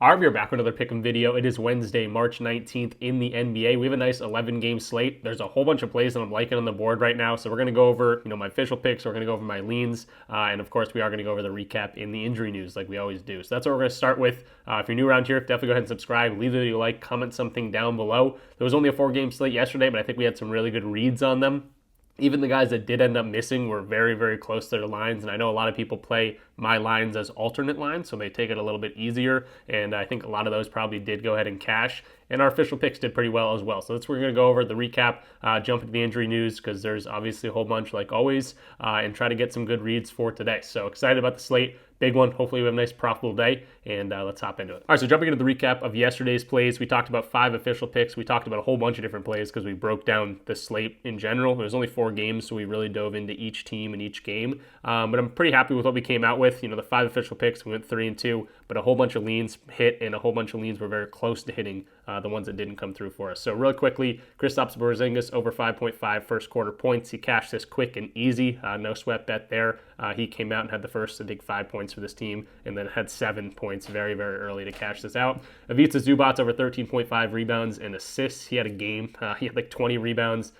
We are back with another pick'em video. It is Wednesday, March 19th in the NBA. We have a nice 11-game slate. There's a whole bunch of plays that I'm liking on the board right now. So we're going to go over, my official picks. We're going to go over my leans. And of course, we are going to go over the recap in the injury news like we always do. So that's what we're going to start with. If you're new around here, definitely go ahead and subscribe. Leave a video like, comment something down below. There was only a 4-game slate yesterday, but I think we had some really good reads on them. Even the guys that did end up missing were very, very close to their lines. And I know a lot of people play my lines as alternate lines, so they take it a little bit easier. And I think a lot of those probably did go ahead and cash. And our official picks did pretty well as well. So that's where we're going to go over the recap, jump into the injury news, because there's obviously a whole bunch like always, and try to get some good reads for today. So excited about the slate. Big one. Hopefully we have a nice profitable day, and let's hop into it. All right, so jumping into the recap of yesterday's plays, we talked about 5 official picks. We talked about a whole bunch of different plays because we broke down the slate in general. There was only 4 games, so we really dove into each team and each game. But I'm pretty happy with what we came out with. The 5 official picks, we went 3-2, but a whole bunch of leans hit, and a whole bunch of leans were very close to hitting the ones that didn't come through for us. So real quickly, Kristaps Porzingis over 5.5 first quarter points. He cashed this quick and easy. No sweat bet there. He came out and had the first, I think, 5 points for this team, and then had 7 points very, very early to cash this out. Ivica Zubac over 13.5 rebounds and assists. He had a game. He had like 20 rebounds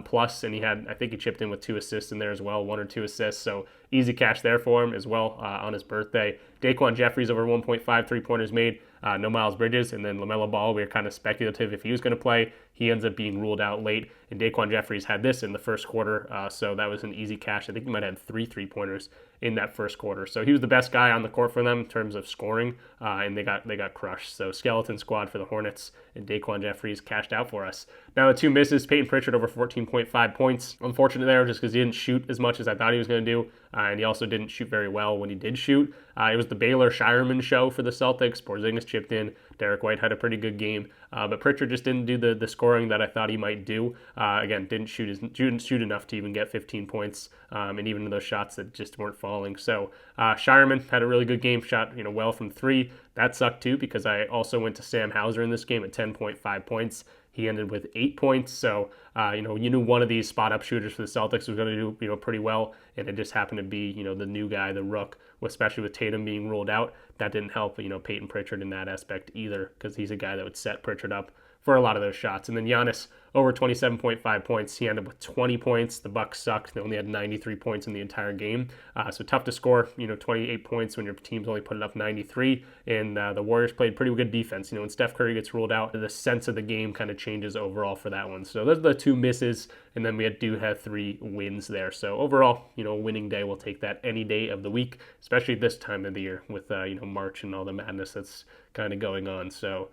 plus, and I think he chipped in with 2 assists in there as well, 1 or 2 assists. So easy cash there for him as well on his birthday. Daquan Jeffries over 1.5 3-pointers made. No Miles Bridges, and then LaMelo Ball, we were kind of speculative if he was going to play. He ends up being ruled out late, and Daquan Jeffries had this in the first quarter, so that was an easy cash. I think he might have had 3 3-pointers in that first quarter. So he was the best guy on the court for them in terms of scoring, and they got crushed. So skeleton squad for the Hornets, and Daquan Jeffries cashed out for us. Now the 2 misses, Peyton Pritchard over 14.5 points. Unfortunate there just because he didn't shoot as much as I thought he was going to do, and he also didn't shoot very well when he did shoot. It was the Baylor Shireman show for the Celtics. Porzingis chipped in. Derek White had a pretty good game, but Pritchard just didn't do the scoring that I thought he might do. Again, didn't shoot enough to even get 15 points, and even those shots that just weren't falling. So Shireman had a really good game, shot well from 3. That sucked too because I also went to Sam Hauser in this game at 10.5 points. He ended with 8 points, so you knew one of these spot-up shooters for the Celtics was going to do pretty well, and it just happened to be the new guy, the rook, especially with Tatum being ruled out. That didn't help Peyton Pritchard in that aspect either, because he's a guy that would set Pritchard up for a lot of those shots. And then Giannis over 27.5 points. He ended up with 20 points. The Bucks sucked. They only had 93 points in the entire game. So tough to score, 28 points when your team's only putting up 93. And the Warriors played pretty good defense. When Steph Curry gets ruled out, the sense of the game kind of changes overall for that one. So those are the 2 misses. And then we do have 3 wins there. So overall, winning day, we'll take that any day of the week, especially this time of the year with, March and all the madness that's kind of going on. So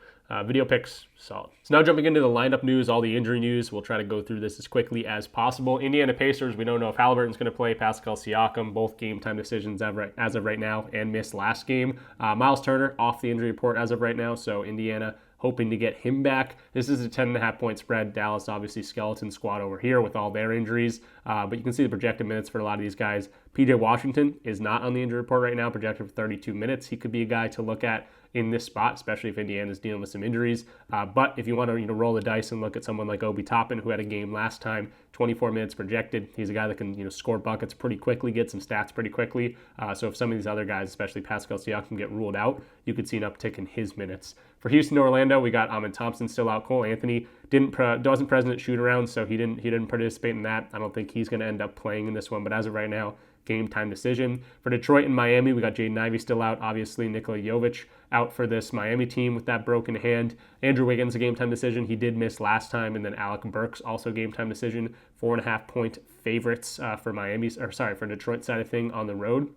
video picks, solid. So now jumping into the lineup news, all the injury news. We'll try to go through this as quickly as possible. Indiana Pacers, we don't know if Halliburton's going to play. Pascal Siakam, both game time decisions as of right now, and missed last game. Miles Turner off the injury report as of right now, so Indiana hoping to get him back. This is a 10.5 point spread. Dallas, obviously, skeleton squad over here with all their injuries. But you can see the projected minutes for a lot of these guys. PJ Washington is not on the injury report right now, projected for 32 minutes. He could be a guy to look at in this spot, especially if Indiana's dealing with some injuries. But if you want to roll the dice and look at someone like Obi Toppin, who had a game last time, 24 minutes projected. He's a guy that can score buckets pretty quickly, get some stats pretty quickly. So if some of these other guys, especially Pascal Siakam, get ruled out, you could see an uptick in his minutes. For Houston, Orlando, we got Amin Thompson still out. Cole Anthony wasn't present at shoot around, so he didn't participate in that. I don't think he's going to end up playing in this one, but as of right now, game time decision. For Detroit and Miami, we got Jaden Ivey still out. Obviously, Nikola Jovic out for this Miami team with that broken hand. Andrew Wiggins, a game time decision. He did miss last time. And then Alec Burks, also game time decision. 4.5 point favorites for Detroit side of thing on the road.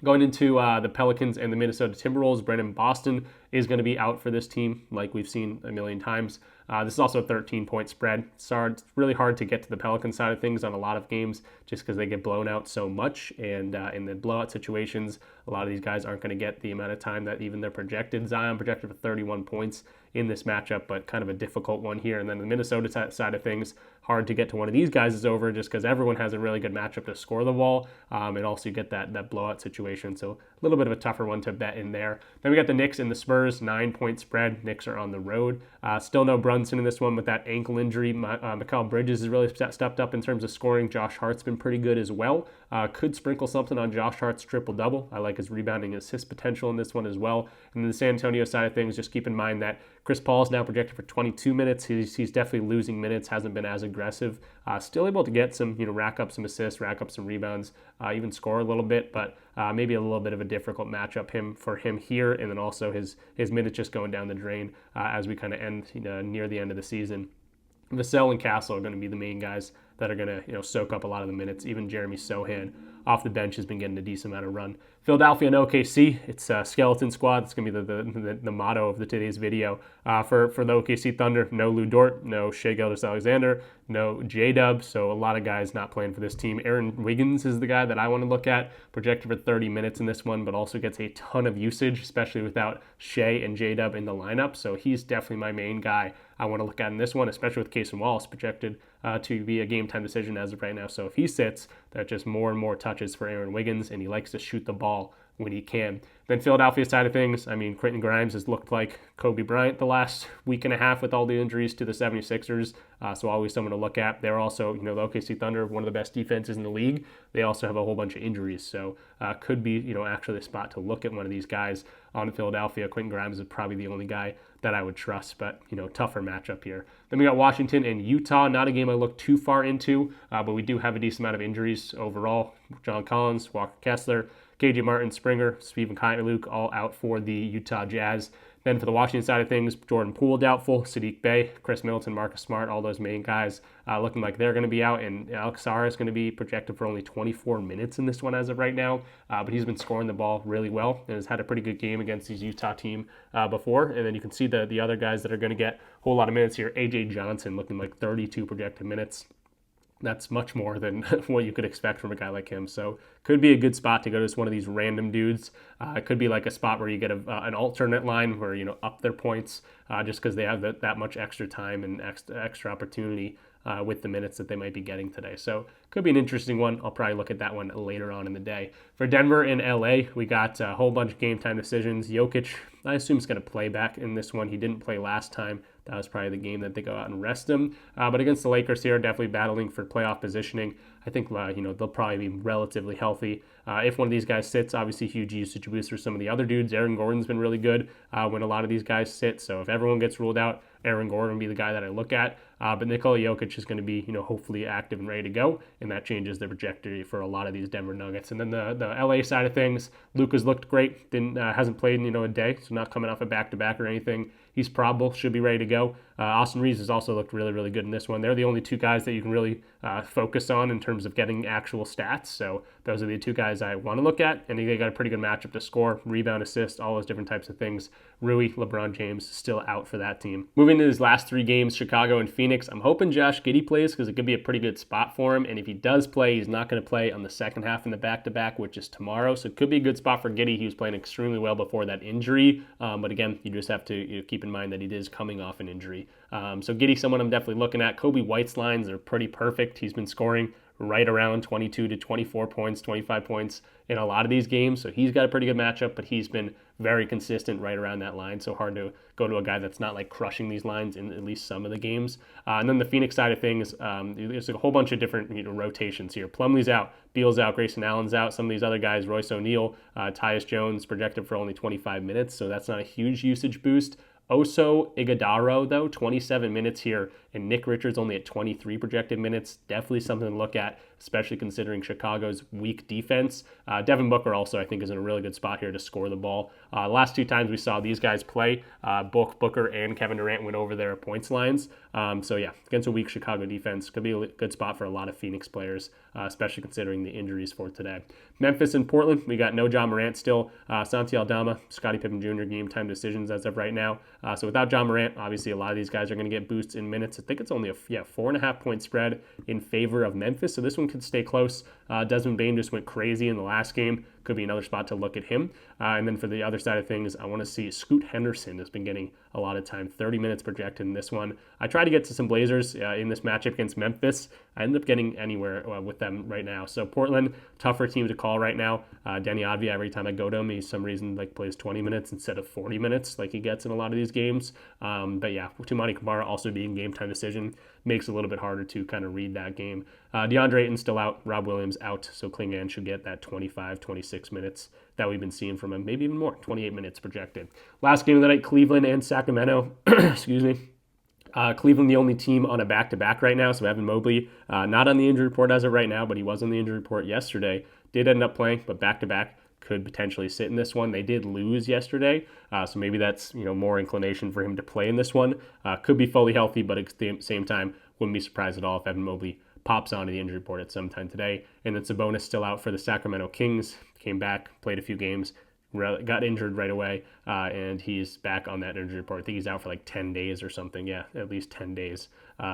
Going into the Pelicans and the Minnesota Timberwolves, Brennan Boston is going to be out for this team, like we've seen a million times. This is also a 13-point spread. It's really hard to get to the Pelican side of things on a lot of games just because they get blown out so much. And in the blowout situations, a lot of these guys aren't going to get the amount of time that even they're projected. Zion projected for 31 points in this matchup, but kind of a difficult one here. And then the Minnesota side of things, hard to get to one of these guys is over just because everyone has a really good matchup to score the ball. And also you get that blowout situation. So a little bit of a tougher one to bet in there. Then we got the Knicks and the Spurs, 9-point spread. Knicks are on the road. Still no Brunson in this one with that ankle injury. Mikal Bridges has really stepped up in terms of scoring. Josh Hart's been pretty good as well. Could sprinkle something on Josh Hart's triple-double. I like like his rebounding and assist potential in this one as well. And then the San Antonio side of things, just keep in mind that Chris Paul is now projected for 22 minutes. He's definitely losing minutes, hasn't been as aggressive. Still able to get some, rack up some assists, rack up some rebounds, even score a little bit, but maybe a little bit of a difficult matchup for him here. And then also his minutes just going down the drain as we kind of end near the end of the season. Vassell and Castle are going to be the main guys that are going to soak up a lot of the minutes. Even Jeremy Sohan off the bench has been getting a decent amount of run. Philadelphia and OKC, it's a skeleton squad. It's going to be the motto of today's video. For the OKC Thunder, no Lou Dort, no Shai Gilgeous-Alexander, no J-Dub, so a lot of guys not playing for this team. Aaron Wiggins is the guy that I want to look at, projected for 30 minutes in this one, but also gets a ton of usage, especially without Shai and J-Dub in the lineup, so he's definitely my main guy I want to look at in this one, especially with Cason Wallace projected to be a game-time decision as of right now. So if he sits, that's just more and more touches for Aaron Wiggins, and he likes to shoot the ball when he can. Then Philadelphia side of things, Quentin Grimes has looked like Kobe Bryant the last week and a half with all the injuries to the 76ers, so always someone to look at. They're also, the OKC Thunder, one of the best defenses in the league. They also have a whole bunch of injuries, so could be, actually a spot to look at one of these guys on Philadelphia. Quentin Grimes is probably the only guy that I would trust, but, tougher matchup here. Then we got Washington and Utah, not a game I look too far into, but we do have a decent amount of injuries overall. John Collins, Walker Kessler, KJ Martin, Springer, Stephen Luke, all out for the Utah Jazz. Then for the Washington side of things, Jordan Poole doubtful, Sadiq Bey, Chris Middleton, Marcus Smart, all those main guys looking like they're going to be out. And Alex Sarr is going to be projected for only 24 minutes in this one as of right now. But he's been scoring the ball really well and has had a pretty good game against these Utah team before. And then you can see the other guys that are going to get a whole lot of minutes here. A.J. Johnson looking like 32 projected minutes. That's much more than what you could expect from a guy like him. So could be a good spot to go to one of these random dudes. It could be like a spot where you get an alternate line where, up their points just because they have that much extra time and extra opportunity with the minutes that they might be getting today. So could be an interesting one. I'll probably look at that one later on in the day. For Denver and LA, we got a whole bunch of game time decisions. Jokic, I assume, is going to play back in this one. He didn't play last time. That was probably the game that they go out and rest him. But against the Lakers here, definitely battling for playoff positioning. I think, they'll probably be relatively healthy. If one of these guys sits, obviously huge usage boost for some of the other dudes. Aaron Gordon's been really good when a lot of these guys sit. So if everyone gets ruled out, Aaron Gordon will be the guy that I look at. But Nikola Jokic is going to be, hopefully active and ready to go. And that changes the trajectory for a lot of these Denver Nuggets. And then the LA side of things, Luka's looked great. Hasn't played in, a day. So not coming off a back-to-back or anything. He's probable, should be ready to go. Austin Reeves has also looked really, really good in this one. They're the only two guys that you can really focus on in terms of getting actual stats. So those are the two guys I want to look at. And they got a pretty good matchup to score, rebound, assist, all those different types of things. Rui, LeBron James still out for that team. Moving to his last three games, Chicago and Phoenix. I'm hoping Josh Giddey plays because it could be a pretty good spot for him. And if he does play, he's not going to play on the second half in the back-to-back, which is tomorrow. So it could be a good spot for Giddey. He was playing extremely well before that injury. But again, you just have to keep in mind that he is coming off an injury. So Giddey, someone I'm definitely looking at. Kobe White's lines are pretty perfect. He's been scoring right around 22 to 24 points, 25 points in a lot of these games. So he's got a pretty good matchup, but he's been very consistent right around that line. So hard to go to a guy that's not like crushing these lines in at least some of the games. And then the Phoenix side of things, there's a whole bunch of different rotations here. Plumlee's out, Beal's out, Grayson Allen's out. Some of these other guys, Royce O'Neal, Tyus Jones, projected for only 25 minutes. So that's not a huge usage boost. Oso Ighodaro, though, 27 minutes here, and Nick Richards only at 23 projected minutes. Definitely something to look at, especially considering Chicago's weak defense. Devin Booker also, I think, is in a really good spot here to score the ball. Last two times we saw these guys play, both Booker and Kevin Durant went over their points lines. So yeah, against a weak Chicago defense, could be a good spot for a lot of Phoenix players, especially considering the injuries for today. Memphis and Portland, we got no John Morant still. Santi Aldama, Scottie Pippen Jr. game time decisions as of right now. So without John Morant, obviously a lot of these guys are going to get boosts in minutes. I think it's only a 4.5 point spread in favor of Memphis. So this one could stay close. Desmond Bane just went crazy in the last game. Could be another spot to look at him. And then for the other side of things, I want to see Scoot Henderson has been getting a lot of time, 30 minutes projected in this one. I tried to get to some Blazers in this matchup against Memphis. I ended up getting anywhere with them right now. So Portland, tougher team to call right now. Denny Advia, every time I go to him, he some reason plays 20 minutes instead of 40 minutes like he gets in a lot of these games. But yeah, Tumani Kamara also being game time decision. makes it a little bit harder to kind of read that game. DeAndre Ayton's still out, Rob Williams out, so Klingan should get that 25, 26 minutes that we've been seeing from him, maybe even more, 28 minutes projected. Last game of the night, Cleveland and Sacramento. Excuse me. Cleveland, the only team on a back-to-back right now, so Evan Mobley, not on the injury report as of right now, but he was on the injury report yesterday. Did end up playing, but back-to-back could potentially sit in this one. They did lose yesterday, so maybe that's more inclination for him to play in this one. Could be fully healthy, but at the same time, wouldn't be surprised at all if Evan Mobley pops onto the injury report at some time today. And then Sabonis still out for the Sacramento Kings. Came back, played a few games, got injured right away, and he's back on that injury report. I think he's out for like 10 days or something. Yeah, at least 10 days.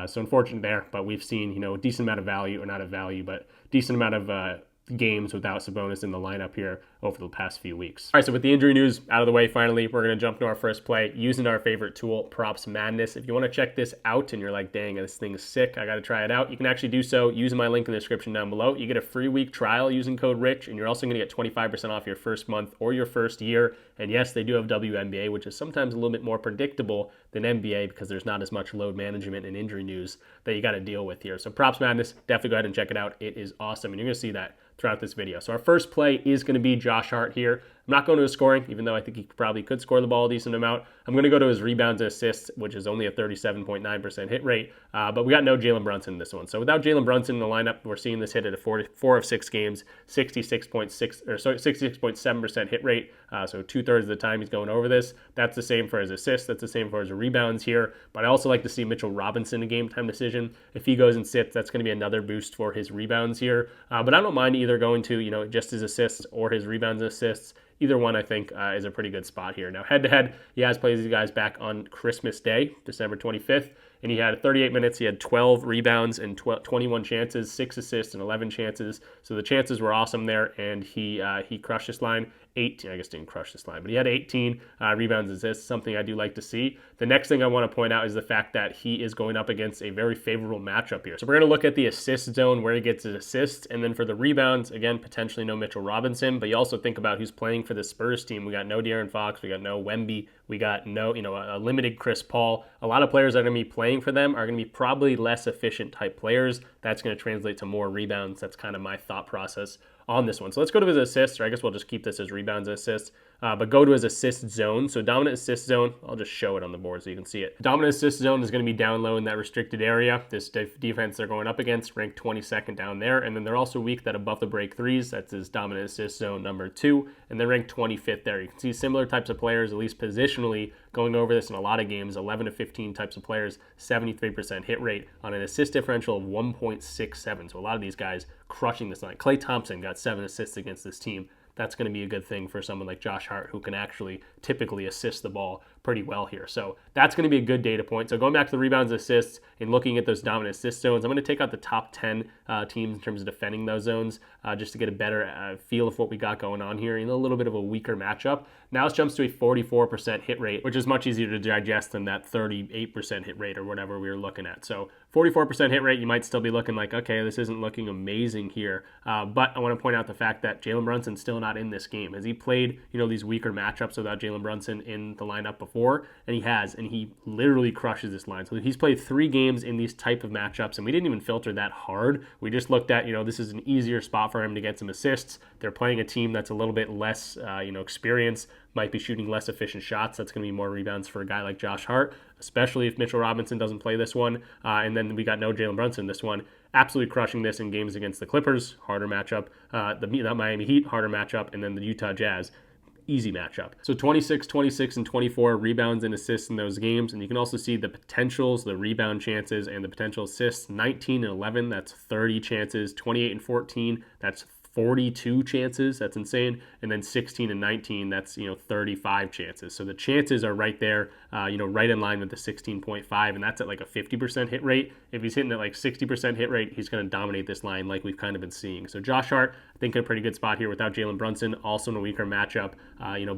So unfortunate there, but we've seen, a decent amount of value, or not a value, but decent amount of games without Sabonis in the lineup here over the past few weeks. All right, so with the injury news out of the way, finally, we're going to jump to our first play using our favorite tool, Props Madness. If you want to check this out and you're like, dang, this thing is sick, I got to try it out, you can actually do so using my link in the description down below. You get a free week trial using code RICH, and you're also going to get 25% off your first month or your first year. And yes, they do have WNBA, which is sometimes a little bit more predictable than NBA because there's not as much load management and injury news that you got to deal with here. So Props Madness, definitely go ahead and check it out. It is awesome, and you're going to see that throughout this video. So our first play is going to be Josh Hart here. I'm not going to his scoring, even though I think he probably could score the ball a decent amount. I'm going to go to his rebounds and assists, which is only a 37.9% hit rate. But we got no Jalen Brunson in this one. So without Jalen Brunson in the lineup, we're seeing this hit at a 4 of 6 games, 66.7% hit rate. So 2/3 of the time he's going over this. That's the same for his assists. That's the same for his rebounds here. But I also like to see Mitchell Robinson a game time decision. If he goes and sits, that's going to be another boost for his rebounds here. But I don't mind either going to, just his assists or his rebounds and assists. Either one, I think, is a pretty good spot here. Now, head-to-head, he has played these guys back on Christmas Day, December 25th, and he had 38 minutes. He had 12 rebounds and 21 chances, 6 assists, and 11 chances. So the chances were awesome there, and he crushed this line. 18, I guess didn't crush this line, but he had 18 rebounds and assists, something I do like to see. The next thing I want to point out is the fact that he is going up against a very favorable matchup here. So we're going to look at the assist zone where he gets his assists, and then for the rebounds, again, potentially no Mitchell Robinson, but you also think about who's playing for the Spurs team. We got no De'Aaron Fox, we got no Wemby, we got no, a limited Chris Paul. A lot of players that are going to be playing for them are going to be probably less efficient type players. That's going to translate to more rebounds. That's kind of my thought process on this one. So let's go to his assists, or I guess we'll just keep this as rebounds and assists, but go to his assist zone. So dominant assist zone, I'll just show it on the board so you can see it. Dominant assist zone is going to be down low in that restricted area. This defense they're going up against, ranked 22nd down there, and then they're also weak that above the break threes. That's his dominant assist zone number 2, and they're ranked 25th there. You can see similar types of players, at least positionally, going over this in a lot of games. 11 to 15 types of players, 73% hit rate on an assist differential of 1.67. So a lot of these guys crushing this line. Klay Thompson got 7 assists against this team. That's going to be a good thing for someone like Josh Hart, who can actually typically assist the ball pretty well here. So that's going to be a good data point. So going back to the rebounds, assists, and looking at those dominant assist zones, I'm going to take out the top 10 teams in terms of defending those zones just to get a better feel of what we got going on here in a little bit of a weaker matchup. Now it jumps to a 44% hit rate, which is much easier to digest than that 38% hit rate or whatever we were looking at. So 44% hit rate, you might still be looking like, okay, this isn't looking amazing here. But I want to point out the fact that Jalen Brunson's still not in this game. Has he played, these weaker matchups without Jalen Brunson in the lineup before? And he has, and he literally crushes this line. So he's played 3 games in these type of matchups, and we didn't even filter that hard. We just looked at, this is an easier spot for him to get some assists. They're playing a team that's a little bit less, experienced, might be shooting less efficient shots. That's going to be more rebounds for a guy like Josh Hart, especially if Mitchell Robinson doesn't play this one. And then we got no Jalen Brunson this one. Absolutely crushing this in games against the Clippers, harder matchup. The Miami Heat, harder matchup. And then the Utah Jazz, easy matchup. So 26, 26, and 24 rebounds and assists in those games. And you can also see the potentials, the rebound chances, and the potential assists. 19 and 11, that's 30 chances. 28 and 14, that's 42 chances. That's insane. And then 16 and 19, that's 35 chances. So the chances are right there, right in line with the 16.5, and that's at like a 50% hit rate. If he's hitting at like 60% hit rate, he's going to dominate this line like we've kind of been seeing. So Josh Hart, I think, in a pretty good spot here without Jalen Brunson, also in a weaker matchup,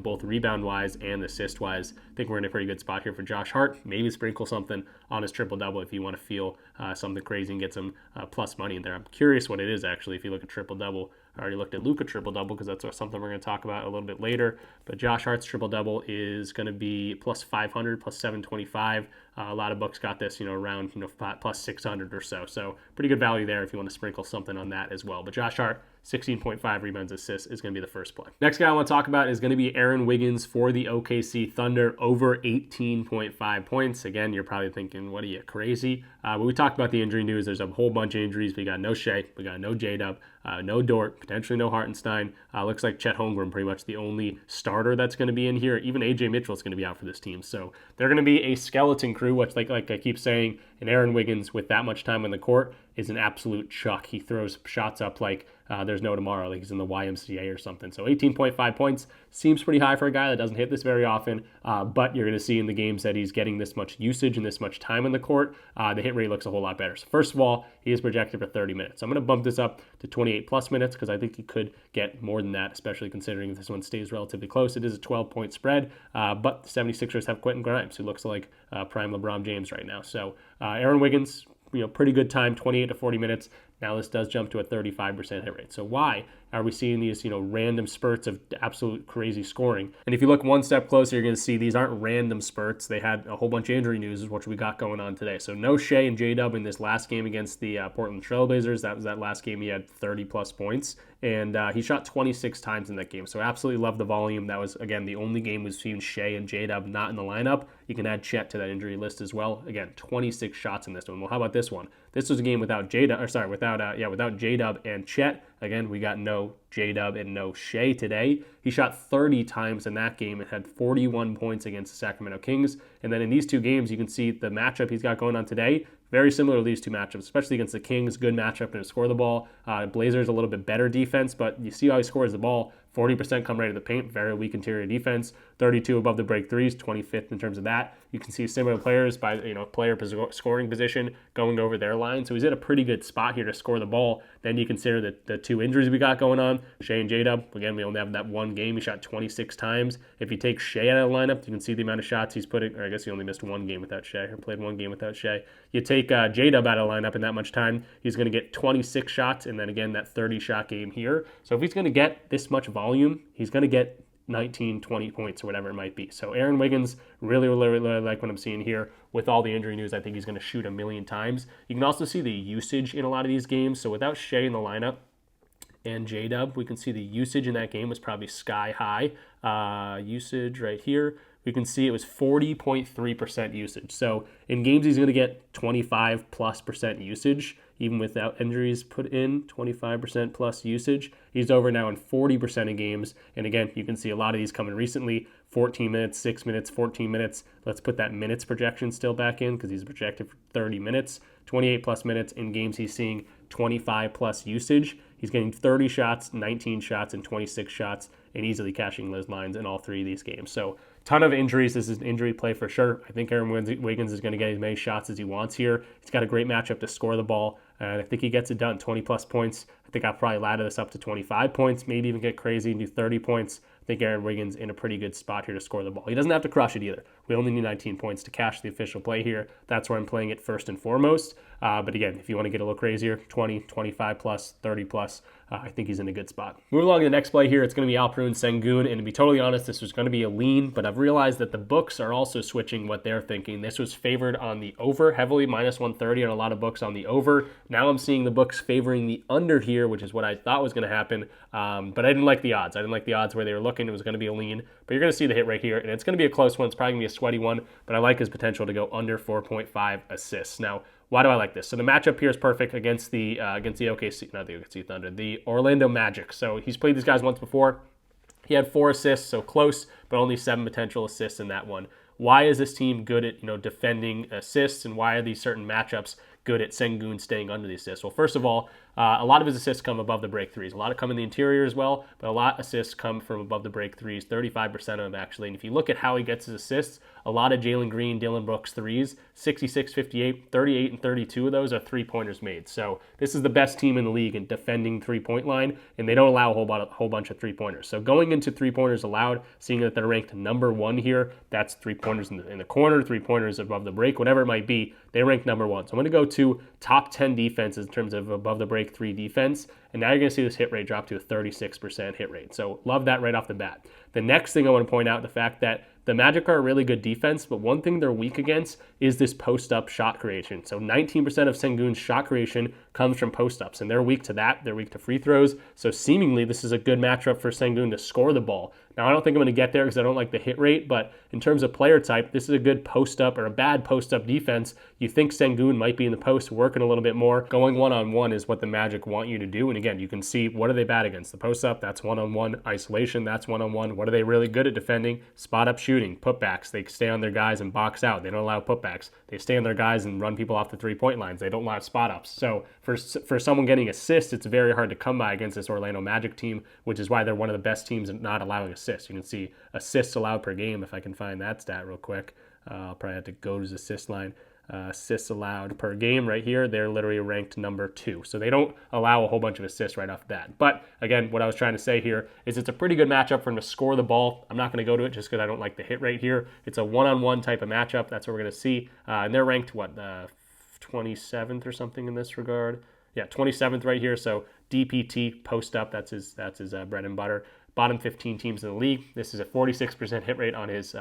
both rebound-wise and assist-wise. I think we're in a pretty good spot here for Josh Hart. Maybe sprinkle something on his triple-double if you want to feel something crazy and get some plus money in there. I'm curious what it is, actually, if you look at triple-double. I already looked at Luka triple-double because that's something we're going to talk about a little bit later. But Josh Hart's triple-double is going to be plus 500, plus 725. A lot of books got this, around, plus 600 or so. So pretty good value there if you want to sprinkle something on that as well. But Josh Hart, 16.5 rebounds, assists is going to be the first play. Next guy I want to talk about is going to be Aaron Wiggins for the OKC Thunder, over 18.5 points. Again, you're probably thinking, what are you, crazy? But we talked about the injury news. There's a whole bunch of injuries. We got no Shea, we got no J-Dub, no Dort, potentially no Hartenstein. Looks like Chet Holmgren pretty much the only starter that's going to be in here. Even AJ Mitchell is going to be out for this team. So they're going to be a skeleton crew, which like I keep saying, and Aaron Wiggins with that much time on the court is an absolute chuck. He throws shots up like there's no tomorrow, like he's in the YMCA or something. So 18.5 points seems pretty high for a guy that doesn't hit this very often, but you're going to see in the games that he's getting this much usage and this much time on the court, the hit rate looks a whole lot better. So first of all, he is projected for 30 minutes. I'm going to bump this up to 28 plus minutes because I think he could get more than that, especially considering if this one stays relatively close. It is a 12-point spread, but the 76ers have Quentin Grimes, who looks like prime LeBron James right now. So Aaron Wiggins, pretty good time, 28 to 40 minutes. Now this does jump to a 35% hit rate. So why are we seeing these, random spurts of absolute crazy scoring? And if you look one step closer, you're going to see these aren't random spurts. They had a whole bunch of injury news, which we got going on today. So no Shea and J-Dub in this last game against the Portland Trailblazers. That was that last game he had 30 plus points. And he shot 26 times in that game. So absolutely love the volume. That was, again, the only game we've seen Shea and J-Dub not in the lineup. You can add Chet to that injury list as well. Again, 26 shots in this one. Well, how about this one? This was a game without without J-Dub and Chet. Again, we got no J-Dub and no Shea today. He shot 30 times in that game and had 41 points against the Sacramento Kings. And then in these two games, you can see the matchup he's got going on today. Very similar to these two matchups, especially against the Kings. Good matchup to score the ball. Blazers a little bit better defense, but you see how he scores the ball. 40% come right to the paint, very weak interior defense. 32 above the break threes, 25th in terms of that. You can see similar players by player scoring position going over their line. So he's in a pretty good spot here to score the ball. Then you consider the two injuries we got going on. Shea and J-Dub, again, we only have that one game. He shot 26 times. If you take Shea out of the lineup, you can see the amount of shots he's putting, or I guess he only missed one game without Shea, or played one game without Shea. You take J-Dub out of the lineup in that much time, he's going to get 26 shots, and then again, that 30-shot game here. So if he's going to get this much volume, he's going to get 19, 20 points or whatever it might be. So Aaron Wiggins, really like what I'm seeing here. With all the injury news, I think he's going to shoot a million times. You can also see the usage in a lot of these games. So without Shea in the lineup and J-Dub, we can see the usage in that game was probably sky high. Usage right here, we can see it was 40.3% usage. So in games, he's going to get 25+% usage. Even without injuries put in, 25% plus usage. He's over now in 40% of games. And again, you can see a lot of these coming recently. 14 minutes, 6 minutes, 14 minutes. Let's put that minutes projection still back in because he's projected for 30 minutes. 28 plus minutes in games he's seeing 25 plus usage. He's getting 30 shots, 19 shots, and 26 shots, and easily cashing those lines in all three of these games. So ton of injuries. This is an injury play for sure. I think Aaron Wiggins is going to get as many shots as he wants here. He's got a great matchup to score the ball, and I think he gets it done. 20 plus points. I think I'll probably ladder this up to 25 points, maybe even get crazy and do 30 points. I think Aaron Wiggins in a pretty good spot here to score the ball. He doesn't have to crush it either. We only need 19 points to cash the official play here. That's where I'm playing it first and foremost. But again, if you want to get a little crazier, 20, 25 plus, 30 plus, I think he's in a good spot. Moving along to the next play here, it's going to be Alperen Sengun. And to be totally honest, this was going to be a lean, but I've realized that the books are also switching what they're thinking. This was favored on the over heavily, minus 130 on a lot of books on the over. Now I'm seeing the books favoring the under here, which is what I thought was going to happen. But I didn't like the odds. I didn't like the odds where they were looking. It was going to be a lean, but you're going to see the hit right here, and it's going to be a close one. It's probably going to be a sweaty one, but I like his potential to go under 4.5 assists. Now, why do I like this? So the matchup here is perfect against the OKC, not the OKC Thunder, the Orlando Magic. So he's played these guys once before. He had 4 assists, so close, but only 7 potential assists in that one. Why is this team good at defending assists, and why are these certain matchups good at Sengun staying under the assists? Well, first of all, a lot of his assists come above the break threes. A lot of come in the interior as well, but a lot of assists come from above the break threes, 35% of them actually. And if you look at how he gets his assists, a lot of Jalen Green, Dylan Brooks threes, 66, 58, 38, and 32 of those are three-pointers made. So this is the best team in the league in defending three-point line, and they don't allow a whole bunch of three-pointers. So going into three-pointers allowed, seeing that they're ranked number 1 here, that's three-pointers in the corner, three-pointers above the break, whatever it might be, they rank number 1. So I'm going to go two top 10 defenses in terms of above the break 3 defense. And now you're going to see this hit rate drop to a 36% hit rate. So love that right off the bat. The next thing I want to point out, the fact that the Magic are a really good defense, but one thing they're weak against is this post-up shot creation. So 19% of Sengun's shot creation comes from post-ups, and they're weak to that. They're weak to free throws. So seemingly this is a good matchup for Sengun to score the ball. Now, I don't think I'm going to get there because I don't like the hit rate, but in terms of player type, this is a good post-up or a bad post-up defense. You think Sengun might be in the post working a little bit more. Going one-on-one is what the Magic want you to do. And again, you can see what are they bad against? The post-up, that's one-on-one. Isolation, that's one-on-one. What are they really good at defending? Spot-up shooting, putbacks. They stay on their guys and box out. They don't allow putbacks. They stay on their guys and run people off the three-point lines. They don't allow spot-ups. So for someone getting assists, it's very hard to come by against this Orlando Magic team, which is why they're one of the best teams at not allowing assists. You can see assists allowed per game, if I can find that stat real quick. I'll probably have to go to the assist line. Assists allowed per game right here, they're literally ranked number 2. So they don't allow a whole bunch of assists right off the bat. But again, what I was trying to say here is it's a pretty good matchup for them to score the ball. I'm not going to go to it just because I don't like the hit rate here. It's a one-on-one type of matchup. That's what we're going to see. And they're ranked, 27th or something in this regard? Yeah, 27th right here. So DPT, post up, that's his bread and butter. Bottom 15 teams in the league. This is a 46% hit rate on his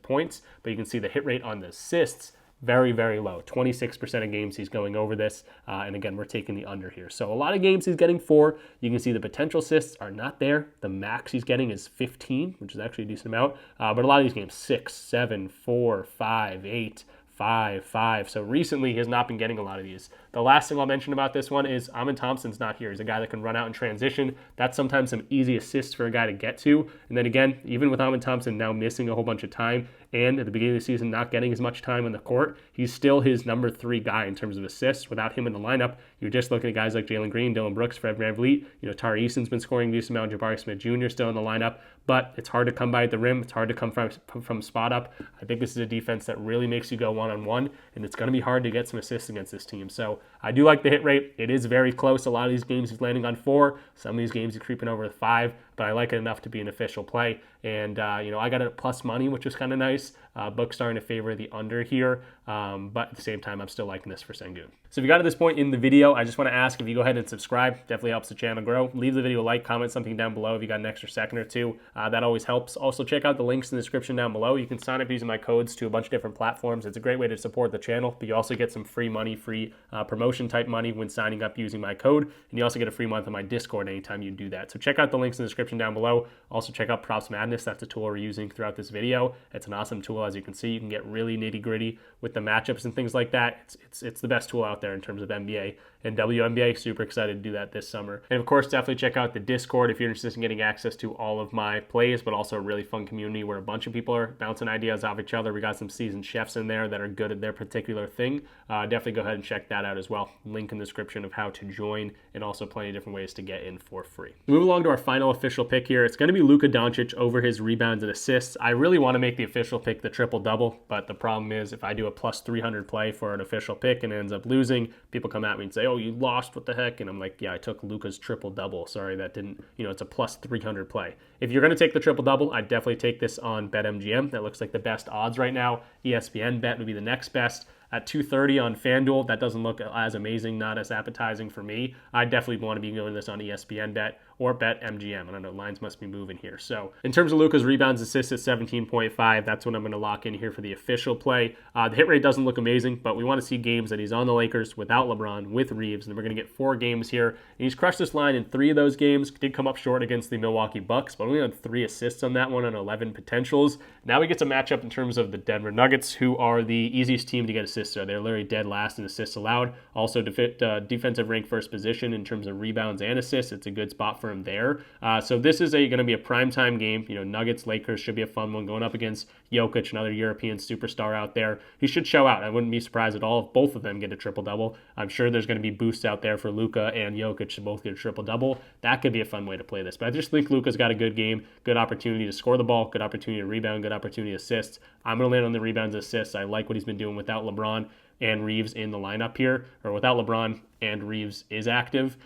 points, but you can see the hit rate on the assists, very, very low. 26% of games he's going over this, and again, we're taking the under here. So a lot of games he's getting 4. You can see the potential assists are not there. The max he's getting is 15, which is actually a decent amount, but a lot of these games, 6, 7, 4, 5, 8, 5. So recently he has not been getting a lot of these. The last thing I'll mention about this one is Amin Thompson's not here. He's a guy that can run out in transition. That's sometimes some easy assists for a guy to get to. And then again, even with Amin Thompson now missing a whole bunch of time and at the beginning of the season not getting as much time on the court, he's still his number 3 guy in terms of assists. Without him in the lineup, you're just looking at guys like Jalen Green, Dylan Brooks, Fred VanVleet. Tari Eason's been scoring a decent amount. Jabari Smith Jr. still in the lineup, but it's hard to come by at the rim. It's hard to come from spot up. I think this is a defense that really makes you go one-on-one, and it's going to be hard to get some assists against this team. So I do like the hit rate. It is very close. A lot of these games he's landing on 4. Some of these games he's creeping over 5, but I like it enough to be an official play. And, I got it at plus money, which was kind of nice. Book starting to favor the under here. But at the same time, I'm still liking this for Sengun. So if you got to this point in the video, I just want to ask if you go ahead and subscribe. Definitely helps the channel grow. Leave the video a like, comment something down below if you got an extra second or two. That always helps. Also, check out the links in the description down below. You can sign up using my codes to a bunch of different platforms. It's a great way to support the channel, but you also get some free money, free promotion type money when signing up using my code. And you also get a free month on my Discord anytime you do that. So check out the links in the description down below. Also check out Props Madness. That's a tool we're using throughout this video. It's an awesome tool. As you can see, you can get really nitty gritty with the matchups and things like that. It's the best tool out there in terms of NBA and WNBA. Super excited to do that this summer. And of course, definitely check out the Discord if you're interested in getting access to all of my plays, but also a really fun community where a bunch of people are bouncing ideas off each other. We got some seasoned chefs in there that are good at their particular thing. Definitely go ahead and check that out as well. Link in the description of how to join, and also plenty of different ways to get in for free. Move along to our final official pick here. It's going to be Luka Doncic over his rebounds and assists. I really want to make the official pick the triple-double, but the problem is if I do a plus 300 play for an official pick and it ends up losing, people come at me and say, oh, you lost, what the heck? And I'm like, yeah, I took Luka's triple-double. Sorry, that didn't, it's a plus 300 play. If you're going to take the triple-double, I'd definitely take this on BetMGM. That looks like the best odds right now. ESPN bet would be the next best. At 230 on FanDuel, that doesn't look as amazing, not as appetizing for me. I definitely want to be doing this on ESPN bet or BetMGM. I don't know, lines must be moving here. So in terms of Luka's rebounds, assists at 17.5, that's what I'm going to lock in here for the official play. The hit rate doesn't look amazing, but we want to see games that he's on the Lakers without LeBron, with Reeves, and we're going to get 4 games here. And he's crushed this line in 3 of those games. Did come up short against the Milwaukee Bucks, but only had 3 assists on that one on 11 potentials. Now we get to match up in terms of the Denver Nuggets, who are the easiest team to get assists. So they're literally dead last in assists allowed. Also defensive rank first position in terms of rebounds and assists. It's a good spot for him there. So this is going to be a primetime game. Nuggets, Lakers should be a fun one going up against Jokic, another European superstar out there. He should show out. I wouldn't be surprised at all if both of them get a triple-double. I'm sure there's going to be boosts out there for Luka and Jokic to both get a triple-double. That could be a fun way to play this. But I just think Luka's got a good game, good opportunity to score the ball, good opportunity to rebound, good opportunity to assist. I'm going to land on the rebounds and assists. I like what he's been doing without LeBron. and Reeves in the lineup here, or without LeBron and Reeves is active.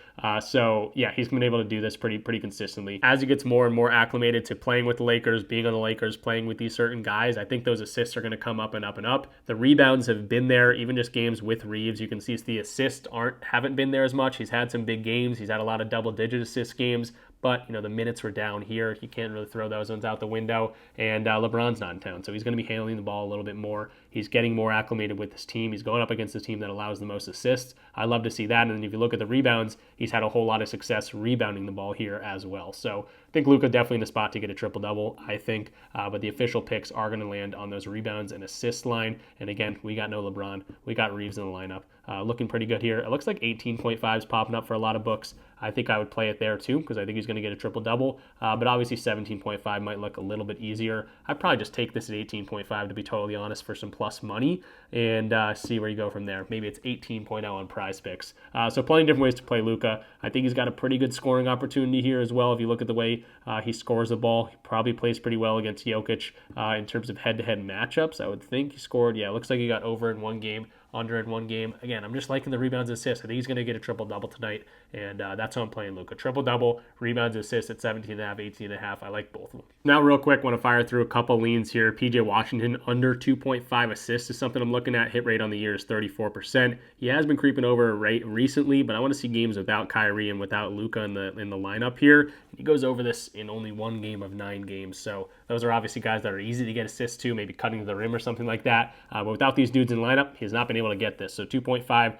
So yeah, he's been able to do this pretty consistently. As he gets more and more acclimated to playing with the Lakers, being on the Lakers, playing with these certain guys, I think those assists are going to come up and up and up. The rebounds have been there, even just games with Reeves. You can see the assists haven't been there as much. He's had some big games. He's had a lot of double-digit assist games. But, the minutes were down here. You can't really throw those ones out the window. And LeBron's not in town, so he's going to be handling the ball a little bit more. He's getting more acclimated with this team. He's going up against the team that allows the most assists. I love to see that. And then if you look at the rebounds, he's had a whole lot of success rebounding the ball here as well. So I think Luka definitely in the spot to get a triple-double, I think. But the official picks are going to land on those rebounds and assist line. And again, we got no LeBron. We got Reeves in the lineup. Looking pretty good here. It looks like 18.5 is popping up for a lot of books. I think I would play it there too because I think he's going to get a triple-double. But obviously 17.5 might look a little bit easier. I'd probably just take this at 18.5 to be totally honest for some plus money and see where you go from there. Maybe it's 18.0 on PrizePicks. So plenty of different ways to play Luka. I think he's got a pretty good scoring opportunity here as well. If you look at the way he scores the ball, he probably plays pretty well against Jokic in terms of head-to-head matchups. I would think he scored. Yeah, it looks like he got over in one game, under in one game. Again, I'm just liking the rebounds and assists. I think he's going to get a triple-double tonight, and that's how I'm playing Luka. Triple-double, rebounds, assists at 17.5, 18.5. I like both of them. Now, real quick, want to fire through a couple leans here. PJ Washington, under 2.5 assists is something I'm looking at. Hit rate on the year is 34%. He has been creeping over rate recently, but I want to see games without Kyrie and without Luka in the lineup here. He goes over this in only one game of 9 games, so those are obviously guys that are easy to get assists to, maybe cutting to the rim or something like that. But without these dudes in the lineup, he's not been able to get this. So 2.5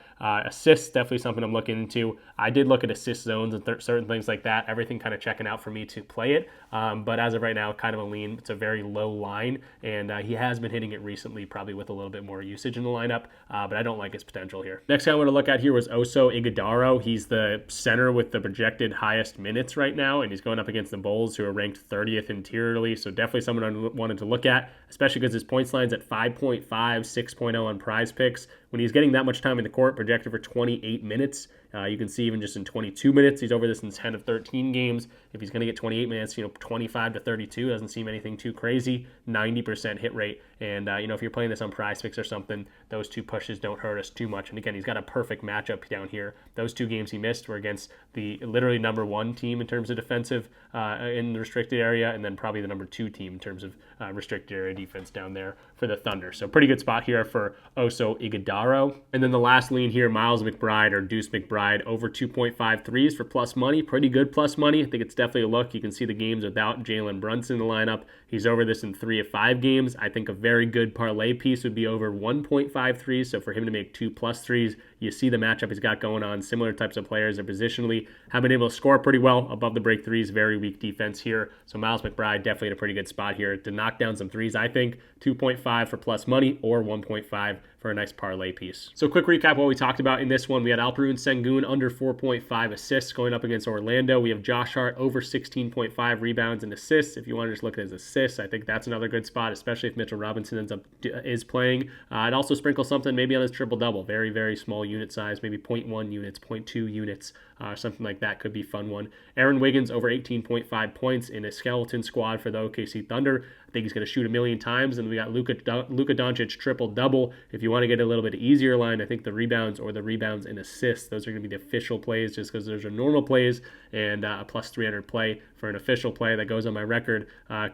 assists, definitely something I'm looking into. I did look at assist zones and certain things like that. Everything kind of checking out for me to play it. But as of right now, kind of a lean. It's a very low line, and he has been hitting it recently, probably with a little bit more usage in the lineup. But I don't like his potential here. Next guy I want to look at here was Oso Ighodaro. He's the center with the projected highest minutes right now, and he's going up against the Bulls, who are ranked 30th interiorly. So definitely someone I wanted to look at, especially because his points line's at 5.5, 6.0 on PrizePicks. When he's getting that much time in the court, projected for 28 minutes, you can see even just in 22 minutes, he's over this in 10 of 13 games. If he's going to get 28 minutes, 25 to 32 doesn't seem anything too crazy. 90% hit rate. And, if you're playing this on PrizePicks or something, those two pushes don't hurt us too much. And again, he's got a perfect matchup down here. Those 2 games he missed were against the literally number 1 team in terms of defensive in the restricted area, and then probably the number 2 team in terms of restricted area defense down there for the Thunder. So pretty good spot here for Oso Ighodaro. And then the last lean here, Miles McBride or Deuce McBride, over 2.5 threes for plus money. Pretty good plus money. I think it's definitely a look. You can see the games without Jalen Brunson in the lineup. He's over this in 3 of 5 games. I think a very good parlay piece would be over 1.5 threes. So for him to make 2+ threes, you see the matchup he's got going on. Similar types of players that positionally have been able to score pretty well above the break threes. Very weak defense here. So Miles McBride definitely in a pretty good spot here to knock down some threes. I think 2.5 for plus money or 1.5 for a nice parlay piece. So quick recap what we talked about in this one. We had Alperen Sengun under 4.5 assists going up against Orlando. We have Josh Hart over 16.5 rebounds and assists. If you want to just look at his assists, I think that's another good spot, especially if Mitchell Robinson is playing. I'd also sprinkle something maybe on his triple-double. Very, very small unit size, maybe 0.1 units, 0.2 units, something like that could be a fun one. Aaron Wiggins over 18.5 points in a skeleton squad for the OKC Thunder. I think he's going to shoot a million times. And we got Luka Doncic triple-double. If you want to get a little bit easier line, I think the rebounds or the rebounds and assists, those are going to be the official plays just because those are normal plays, and a plus 300 play for an official play that goes on my record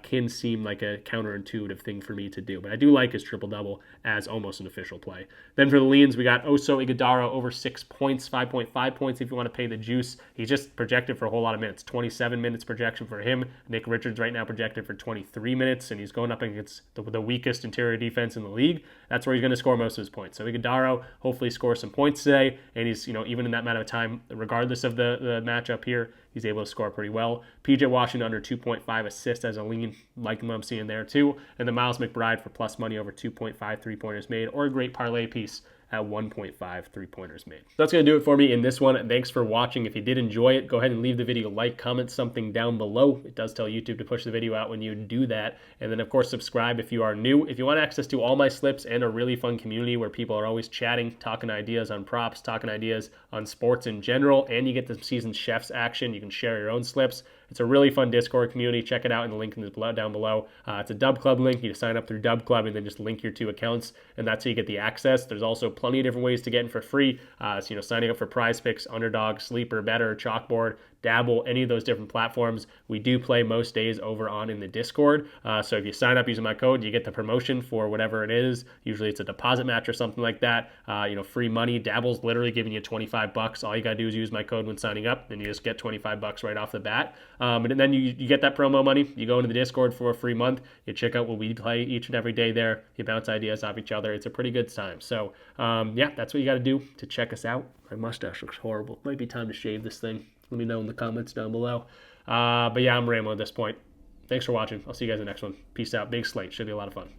can seem like a counterintuitive thing for me to do. But I do like his triple-double as almost an official play. Then for the leans, we got Oso Ighodaro over 6 points, 5.5 points if you want to pay the juice. He's just projected for a whole lot of minutes. 27 minutes projection for him. Nick Richards right now projected for 23 minutes, and he's going up against the weakest interior defense in the league. That's where he's going to score most of his points. So Ighodaro hopefully scores some points today, and he's, even in that amount of time, regardless of the matchup here, he's able to score pretty well. PJ Washington under 2.5 assists as a lean, like what I'm seeing there too. And then Miles McBride for plus money over 2.5 3-pointers made, or a great parlay piece at 1.5 3-pointers made. So that's going to do it for me in this one. Thanks for watching. If you did enjoy it, go ahead and leave the video a like, comment something down below. It does tell YouTube to push the video out when you do that. And then, of course, subscribe if you are new. If you want access to all my slips and a really fun community where people are always chatting, talking ideas on props, talking ideas on sports in general, and you get the seasoned chefs action, you can share your own slips, It's a really fun Discord community. Check it out in the link down below. It's a DubClub link. You just sign up through DubClub and then just link your 2 accounts, and that's how you get the access. There's also plenty of different ways to get in for free. So, signing up for PrizePicks, Underdog, Sleeper, Betr, Chalkboard, Dabble, any of those different platforms. We do play most days over on in the Discord. So if you sign up using my code, you get the promotion for whatever it is. Usually it's a deposit match or something like that. Free money. Dabble's literally giving you $25. All you got to do is use my code when signing up, and you just get $25 right off the bat. And then you get that promo money. You go into the Discord for a free month. You check out what we play each and every day there. You bounce ideas off each other. It's a pretty good time. So, that's what you got to do to check us out. My mustache looks horrible. Might be time to shave this thing. Let me know in the comments down below. I'm rambling at this point. Thanks for watching. I'll see you guys in the next one. Peace out. Big slate. Should be a lot of fun.